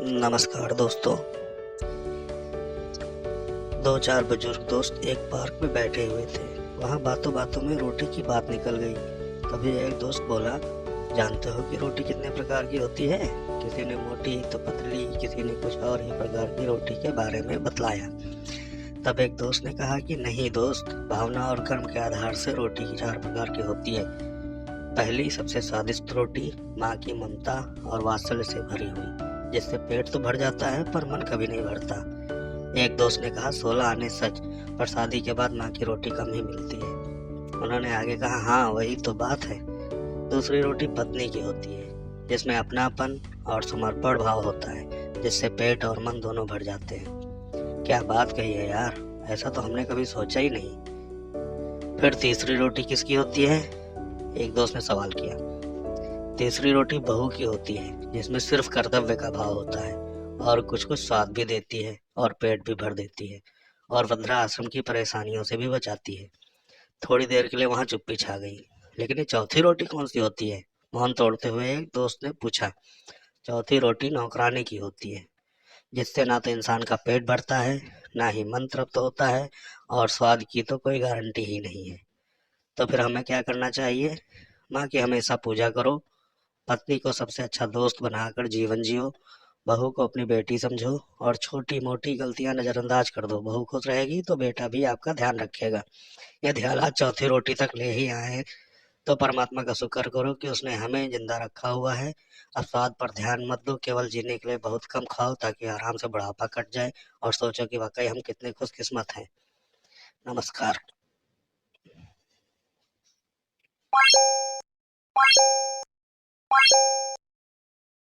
नमस्कार दोस्तों। दो चार बुजुर्ग दोस्त एक पार्क में बैठे हुए थे। वहाँ बातों बातों में रोटी की बात निकल गई। तभी एक दोस्त बोला, जानते हो कि रोटी कितने प्रकार की होती है? किसी ने मोटी तो पतली, किसी ने कुछ और ही प्रकार की रोटी के बारे में बतलाया। तब एक दोस्त ने कहा कि नहीं दोस्त, भावना और कर्म के आधार से रोटी की 4 प्रकार की होती है। पहली सबसे स्वादिष्ट रोटी, माँ की ममता और वात्सल्य से भरी हुई, जिससे पेट तो भर जाता है पर मन कभी नहीं भरता। एक दोस्त ने कहा 16 आने सच, पर शादी के बाद माँ की रोटी कम ही मिलती है। उन्होंने आगे कहा, हाँ वही तो बात है। दूसरी रोटी पत्नी की होती है, जिसमें अपनापन और समर्पण भाव होता है, जिससे पेट और मन दोनों भर जाते हैं। क्या बात कही है यार, ऐसा तो हमने कभी सोचा ही नहीं। फिर तीसरी रोटी किसकी होती है? एक दोस्त ने सवाल किया। तीसरी रोटी बहू की होती है, जिसमें सिर्फ कर्तव्य का भाव होता है और कुछ कुछ स्वाद भी देती है और पेट भी भर देती है और वृद्धाश्रम की परेशानियों से भी बचाती है। थोड़ी देर के लिए वहां चुप्पी छा गई। लेकिन ये चौथी रोटी कौन सी होती है? मौन तोड़ते हुए एक दोस्त ने पूछा। चौथी रोटी नौकरानी की होती है, जिससे ना तो इंसान का पेट भरता है, ना ही मन तृप्त होता है, और स्वाद की तो कोई गारंटी ही नहीं है। तो फिर हमें क्या करना चाहिए? माँ की हमेशा पूजा करो, पत्नी को सबसे अच्छा दोस्त बनाकर जीवन जियो, बहू को अपनी बेटी समझो और छोटी मोटी गलतियां नजरअंदाज कर दो। बहू खुश रहेगी तो बेटा भी आपका ध्यान रखेगा। यदि हालात चौथी रोटी तक ले ही आए तो परमात्मा का शुक्र करो कि उसने हमें जिंदा रखा हुआ है। अब स्वाद पर ध्यान मत दो, केवल जीने के लिए बहुत कम खाओ ताकि आराम से बुढ़ापा कट जाए और सोचो कि वाकई हम कितने खुशकिस्मत हैं। नमस्कार।